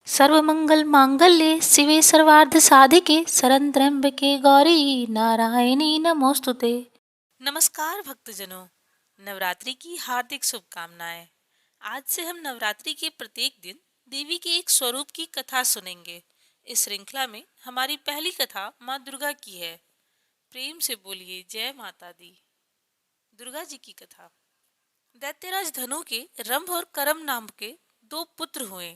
सर्वमंगल मांगल्ये शिवे सर्वार्थ साधिके शरण त्र्यंबके गौरी नारायणी नमोस्तुते। नमस्कार भक्तजनों, नवरात्रि की हार्दिक शुभकामनाएं। आज से हम नवरात्रि के प्रत्येक दिन देवी के एक स्वरूप की कथा सुनेंगे। इस श्रृंखला में हमारी पहली कथा माँ दुर्गा की है। प्रेम से बोलिए जय माता दी। दुर्गा जी की कथा। दैत्यराज धनु के रंभ और करम नाम के दो पुत्र हुए।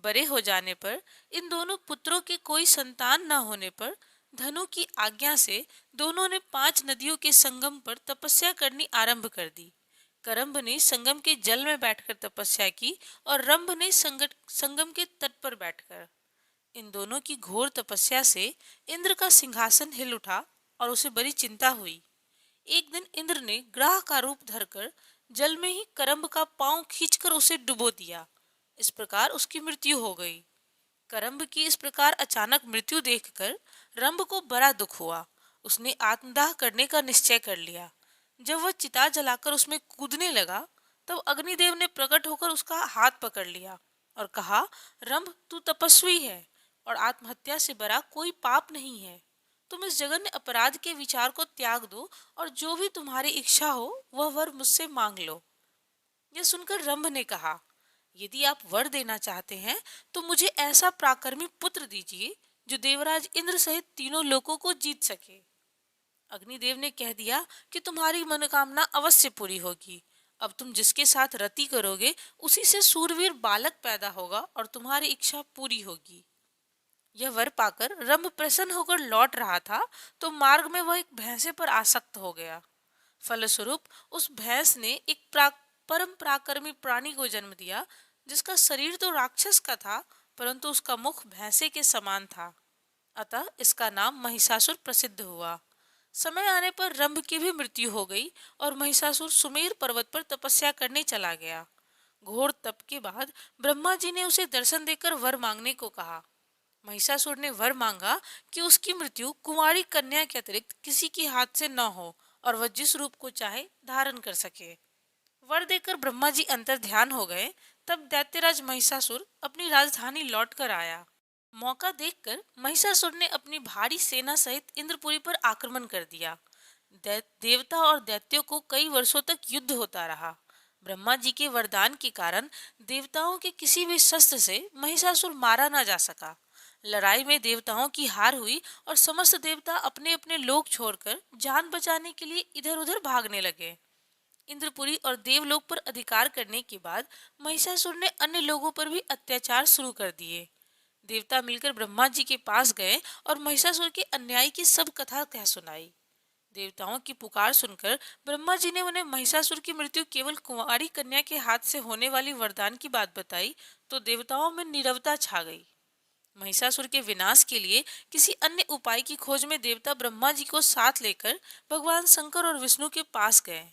बड़े हो जाने पर इन दोनों पुत्रों के कोई संतान न होने पर धनु की आज्ञा से दोनों ने 5 नदियों के संगम पर तपस्या करनी आरंभ कर दी। करम्भ ने संगम के जल में बैठकर तपस्या की और रंभ ने संगम के तट पर बैठकर। इन दोनों की घोर तपस्या से इंद्र का सिंहासन हिल उठा और उसे बड़ी चिंता हुई। एक दिन इंद्र ने ग्राह का रूप धरकर जल में ही करम्ब का पांव खींचकर उसे डुबो दिया। इस प्रकार उसकी मृत्यु हो गई। करम्ब की इस प्रकार अचानक मृत्यु देखकर रंभ को बड़ा दुख हुआ। उसने आत्मदाह करने का निश्चय कर लिया। जब वह चिता जलाकर उसमें कूदने लगा तब अग्निदेव ने प्रकट होकर उसका हाथ पकड़ लिया और कहा, रंभ तू तपस्वी है और आत्महत्या से बड़ा कोई पाप नहीं है। तुम इस जघन्य अपराध के विचार को त्याग दो और जो भी तुम्हारी इच्छा हो वह वर मुझसे मांग लो। यह सुनकर रंभ ने कहा, यदि आप वर देना चाहते हैं तो मुझे ऐसा पराक्रमी पुत्र दीजिए जो देवराज इंद्र सहित तीनों लोकों को जीत सके। अग्निदेव ने कह दिया कि तुम्हारी मनोकामना अवश्य पूरी होगी। अब तुम जिसके साथ रति करोगे उसी से सूरवीर बालक पैदा होगा और तुम्हारी इच्छा पूरी होगी। यह वर पाकर रंभ प्रसन्न होकर लौट रहा था तो मार्ग में वह एक भैंसे पर आसक्त हो गया। फलस्वरूप उस भैंस ने एक परम पराक्रमी प्राणी को जन्म दिया जिसका शरीर तो राक्षस का था परंतु उसका मुख भैंसे के समान था। अतः इसका नाम महिषासुर प्रसिद्ध हुआ। समय आने पर रंभ की भी मृत्यु हो गई और महिषासुर सुमेर पर्वत पर तपस्या करने चला गया। घोर तप के बाद ब्रह्मा जी ने उसे दर्शन देकर वर मांगने को कहा। महिषासुर ने वर मांगा कि उसकी मृत्यु कुंवारी कन्या के अतिरिक्त किसी के हाथ से न हो और वह जिस रूप को चाहे धारण कर सके। वर देकर ब्रह्मा जी अंतर ध्यान हो गए। तब दैत्यराज महिषासुर अपनी राजधानी लौट कर आया। मौका देखकर महिषासुर ने अपनी भारी सेना सहित इंद्रपुरी पर आक्रमण कर दिया। देवता और दैत्यों को कई वर्षों तक युद्ध होता रहा। ब्रह्मा जी के वरदान के कारण देवताओं के किसी भी शस्त्र से महिषासुर मारा न जा सका। लड़ाई में देवताओं की हार हुई और समस्त देवता अपने अपने लोक छोड़कर जान बचाने के लिए इधर उधर भागने लगे। इंद्रपुरी और देवलोक पर अधिकार करने के बाद महिषासुर ने अन्य लोगों पर भी अत्याचार शुरू कर दिए। देवता मिलकर ब्रह्मा जी के पास गए और महिषासुर के अन्याय की सब कथा कह सुनाई। देवताओं की पुकार सुनकर ब्रह्मा जी ने उन्हें महिषासुर की मृत्यु केवल कुंवारी कन्या के हाथ से होने वाली वरदान की बात बताई तो देवताओं में नीरवता छा गई। महिषासुर के विनाश के लिए किसी अन्य उपाय की खोज में देवता ब्रह्मा जी को साथ लेकर भगवान शंकर और विष्णु के पास गए।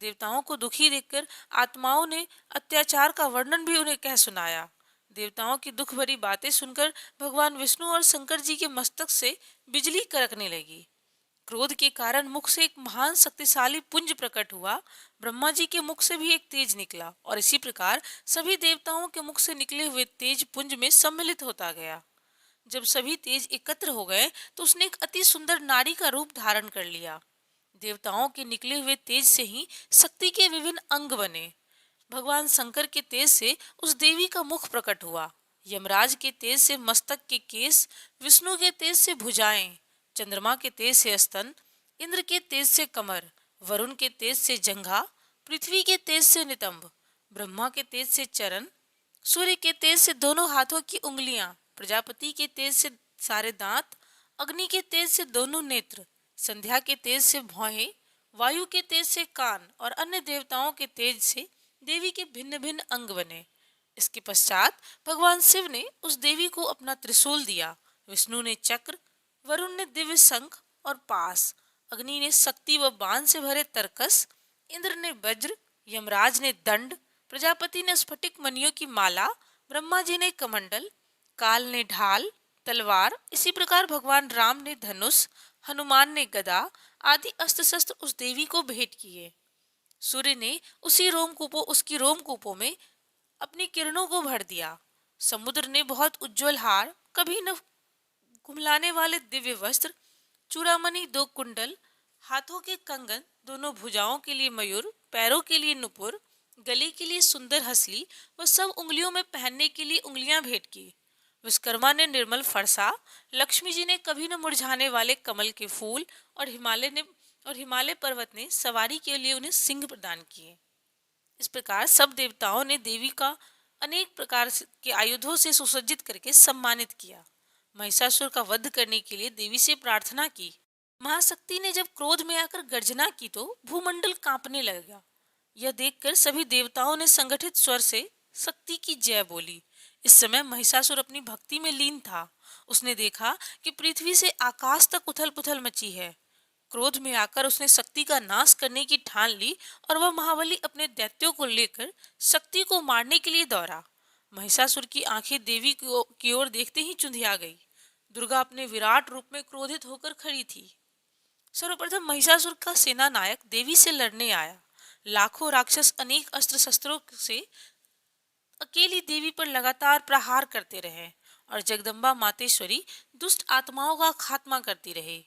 देवताओं को दुखी देखकर आत्माओं ने अत्याचार का वर्णन भी उन्हें कह सुनाया। देवताओं की दुख भरी बातें सुनकर भगवान विष्णु और शंकर जी के मस्तक से बिजली कड़कने लगी। क्रोध के कारण मुख से एक महान शक्तिशाली पुंज प्रकट हुआ। ब्रह्मा जी के मुख से भी एक तेज निकला और इसी प्रकार सभी देवताओं के मुख से निकले हुए तेज पुंज में सम्मिलित होता गया। जब सभी तेज एकत्र हो गए तो उसने एक अति सुंदर नारी का रूप धारण कर लिया। देवताओं के निकले हुए तेज से ही शक्ति के विभिन्न अंग बने। भगवान शंकर के तेज से उस देवी का मुख प्रकट हुआ। यमराज के तेज से मस्तक के केस, विष्णु के तेज से भुजाएं, चंद्रमा के तेज से स्तन, इंद्र के तेज से कमर, वरुण के तेज से जंघा, पृथ्वी के तेज से नितंब, ब्रह्मा के तेज से चरण, सूर्य के तेज से दोनों हाथों की उंगलियां, प्रजापति के तेज से सारे दांत, अग्नि के तेज से दोनों नेत्र, संध्या के तेज से भौहें, वायु के तेज से कान और अन्य देवताओं के तेज से देवी के भिन्न भिन्न अंग बने। इसके पश्चात भगवान शिव ने उस देवी को अपना त्रिशूल दिया। विष्णु ने चक्र, वरुण ने दिव्य शंख और पास, अग्नि ने शक्ति व बाण से भरे तरकस, इंद्र ने वज्र, यमराज ने दंड, प्रजापति ने स्फटिक मणियों की माला, ब्रह्मा जी ने कमंडल, काल ने ढाल, तलवार। इसी प्रकार भगवान राम ने धनुष, हनुमान ने गदा आदि अस्त्र शस्त्र उस देवी को भेंट किए। सूर्य ने उसकी रोमकूपों में अपनी किरणों को भर दिया। समुद्र ने बहुत उज्जवल हार, कभी न कुम्हलाने वाले दिव्य वस्त्र, चूड़ामणि, 2 कुंडल, हाथों के कंगन, दोनों भुजाओं के लिए मयूर, पैरों के लिए नुपुर, गले के लिए सुंदर हसली व सब उंगलियों में पहनने के लिए उंगलियां भेंट की। विश्वकर्मा ने निर्मल फरसा, लक्ष्मी जी ने कभी न मुरझाने वाले कमल के फूल और हिमालय पर्वत ने सवारी के लिए उन्हें सिंह प्रदान किए। इस प्रकार सब देवताओं ने देवी का अनेक प्रकार के आयुधों से सुसज्जित करके सम्मानित किया। महिषासुर का वध करने के लिए देवी से प्रार्थना की। महाशक्ति ने जब क्रोध में आकर गर्जना की तो भूमंडल कांपने लगा। यह देखकर सभी देवताओं ने संगठित स्वर से शक्ति की जय बोली। इस समय महिषासुर अपनी भक्ति में लीन था। उसने देखा कि पृथ्वी से आकाश तक उथल पुथल मची है। क्रोध में आकर उसने शक्ति का नाश करने की ठान ली और वह महाबली अपने दैत्यों को लेकर शक्ति को मारने के लिए दौड़ा। महिषासुर की आंखें देवी की ओर देखते ही चुंधिया गई। दुर्गा अपने विराट रूप में क्रोधित होकर खड़ी थी। सर्वप्रथम महिषासुर का सेना नायक देवी से लड़ने आया। लाखों राक्षस अनेक अस्त्र शस्त्रों से अकेली देवी पर लगातार प्रहार करते रहे और जगदम्बा मातेश्वरी दुष्ट आत्माओं का खात्मा करती रही।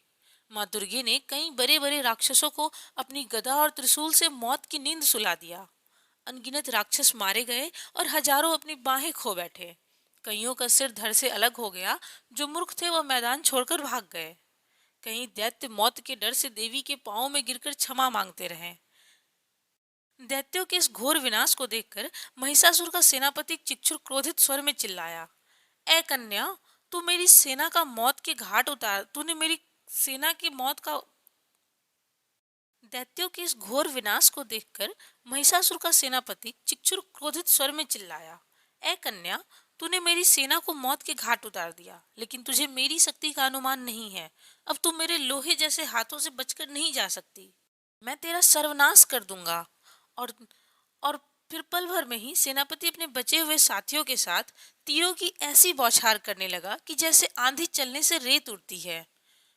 माँ दुर्गे ने कई बड़े बड़े राक्षसों को अपनी गदा और त्रिशूल से मौत की नींद सुला दिया। अनगिनत राक्षस मारे गए और हजारों अपनी बाहें खो बैठे। कईयों का सिर धड़ से अलग हो गया। जो मूर्ख थे वह मैदान छोड़कर भाग गए। कहीं दैत्य मौत के डर से देवी के पांवों में गिरकर क्षमा मांगते रहे। दैत्यों के इस घोर विनाश को देखकर महिषासुर का सेनापति चिक्षुर क्रोधित स्वर में चिल्लाया, ऐ कन्या, तू मेरी सेना का मौत के घाट उतार तूने मेरी सेना की मौत का दैत्यों के इस घोर विनाश को देखकर महिषासुर का सेनापति चिक्षुर क्रोधित स्वर में चिल्लाया, ऐ कन्या, तूने मेरी सेना को मौत के घाट उतार दिया, लेकिन तुझे मेरी शक्ति का अनुमान नहीं है। अब तू मेरे लोहे जैसे हाथों से बचकर नहीं जा सकती। मैं तेरा सर्वनाश कर दूंगा। और फिर पल भर में ही सेनापति अपने बचे हुए साथियों के साथ तीरों की ऐसी बौछार करने लगा कि जैसे आंधी चलने से रेत उड़ती है।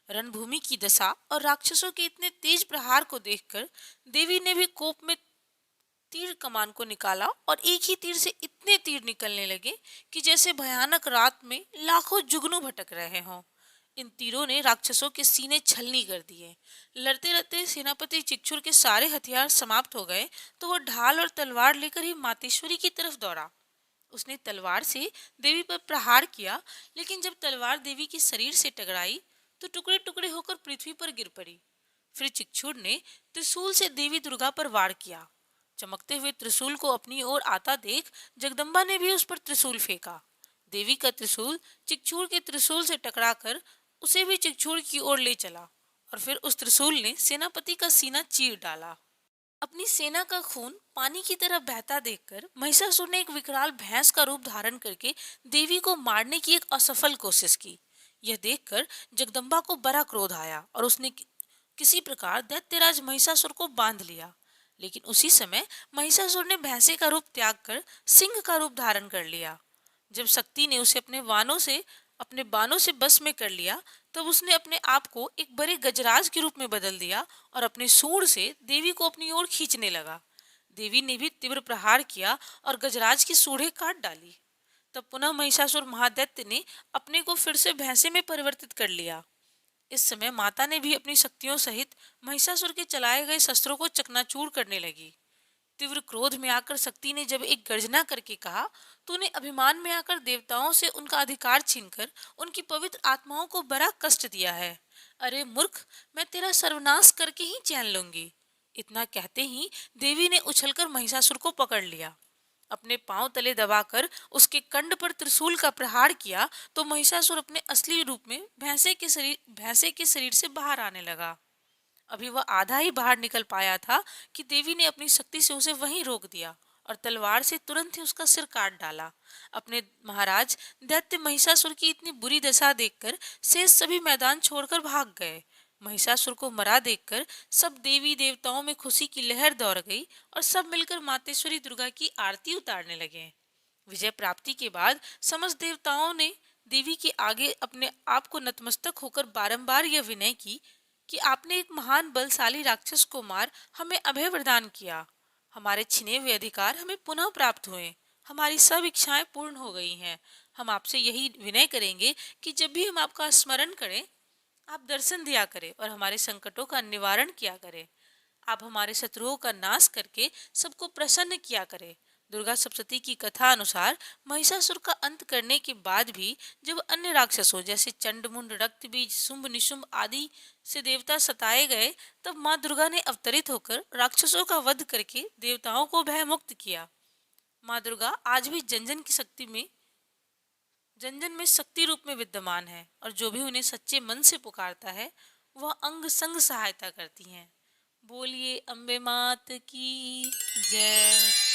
रणभूमि की दशा और राक्षसों के इतने तेज प्रहार को देखकर देवी ने भी कोप में तीर कमान को निकाला और एक ही तीर से इतने तीर निकलने लगे कि जैसे भयानक रात में लाखों जुगनू भटक रहे हों। इन तीरों ने राक्षसों के सीने छलनी कर दिए। लड़ते लड़ते सेनापति चिक्षुर के सारे हथियार समाप्त हो गए तो वह ढाल और तलवार लेकर ही मातेश्वरी की तरफ दौड़ा। उसने तलवार से देवी पर प्रहार किया, लेकिन जब तलवार देवी के शरीर से टकराई तो टुकड़े टुकड़े होकर पृथ्वी पर गिर पड़ी। फिर चिक्षुर ने त्रिशूल से देवी दुर्गा पर वार किया। चमकते हुए त्रिशूल को अपनी ओर आता देख जगदम्बा ने भी उस पर त्रिशूल फेंका। देवी का त्रिशूल चिक्षुर के त्रिशूल से टकराकर उसे भी चिक्षुर की ओर ले चला और फिर उस त्रिशूल ने सेनापति का सीना चीर डाला। अपनी सेना का खून पानी की तरह बहता देखकर महिषासुर ने एक विकराल भैंस का रूप धारण करके देवी को मारने की एक असफल कोशिश की। यह देखकर जगदम्बा को बड़ा क्रोध आया और उसने किसी प्रकार दैत्यराज महिषासुर को बांध लिया। लेकिन उसी समय महिषासुर ने भैंसे का रूप त्याग कर सिंह का रूप धारण कर लिया। जब शक्ति ने उसे अपने बाणों से बस में कर लिया तब उसने अपने आप को एक बड़े गजराज के रूप में बदल दिया और अपने सूंड से देवी को अपनी ओर खींचने लगा। देवी ने भी तीव्र प्रहार किया और गजराज की सूंडें काट डाली। तब पुनः महिषासुर महादैत्य ने अपने को फिर से भैंसे में परिवर्तित कर लिया। इस समय माता ने भी अपनी शक्तियों सहित महिषासुर के चलाए गए शस्त्रों को चकनाचूर करने लगी। तीव्र क्रोध में आकर शक्ति ने जब एक गर्जना करके कहा, तूने अभिमान में आकर देवताओं से उनका अधिकार छीनकर उनकी पवित्र आत्माओं को बड़ा कष्ट दिया है। अरे मूर्ख, मैं तेरा सर्वनाश करके ही चैन लूंगी। इतना कहते ही देवी ने उछलकर महिषासुर को पकड़ लिया। अपने पांव तले दबाकर उसके कंड पर त्रिशूल का प्रहार किया तो महिषासुर अपने असली रूप में भैंसे के शरीर से बाहर आने लगा। अभी वह आधा ही बाहर निकल पाया था कि देवी ने अपनी शक्ति से उसे वहीं रोक दिया और तलवार से तुरंत ही उसका सिर काट डाला। अपने महाराज दैत्य महिषासुर की इतनी बुरी दशा देखकर शेष सभी मैदान छोड़कर भाग गए। महिषासुर को मरा देखकर सब देवी देवताओं में खुशी की लहर दौड़ गई और सब मिलकर मातेश्वरी दुर्गा की आरती उतारने लगे। विजय प्राप्ति के बाद समस्त देवताओं ने देवी के आगे अपने आप को नतमस्तक होकर बारंबार यह विनय की कि आपने एक महान बलशाली राक्षस को मार हमें अभय प्रदान किया। हमारे छिने हुए अधिकार हमें पुनः प्राप्त हुए। हमारी सब इच्छाएं पूर्ण हो गई हैं। हम आपसे यही विनय करेंगे कि जब भी हम आपका स्मरण करें, आप दर्शन दिया करें और हमारे संकटों का निवारण किया करें। आप हमारे शत्रुओं का नाश करके सबको प्रसन्न किया करें। दुर्गा सप्तशती की कथा अनुसार महिषासुर का अंत करने के बाद भी जब अन्य राक्षसों जैसे चंडमुंड, रक्तबीज, शुंभ निशुंभ आदि से देवता सताए गए, तब माँ दुर्गा ने अवतरित होकर राक्षसों का वध करके देवताओं को भयमुक्त किया। माँ दुर्गा आज भी जन जन में शक्ति रूप में विद्यमान है और जो भी उन्हें सच्चे मन से पुकारता है वह अंग संग सहायता करती हैं। बोलिए अम्बे मात की जय।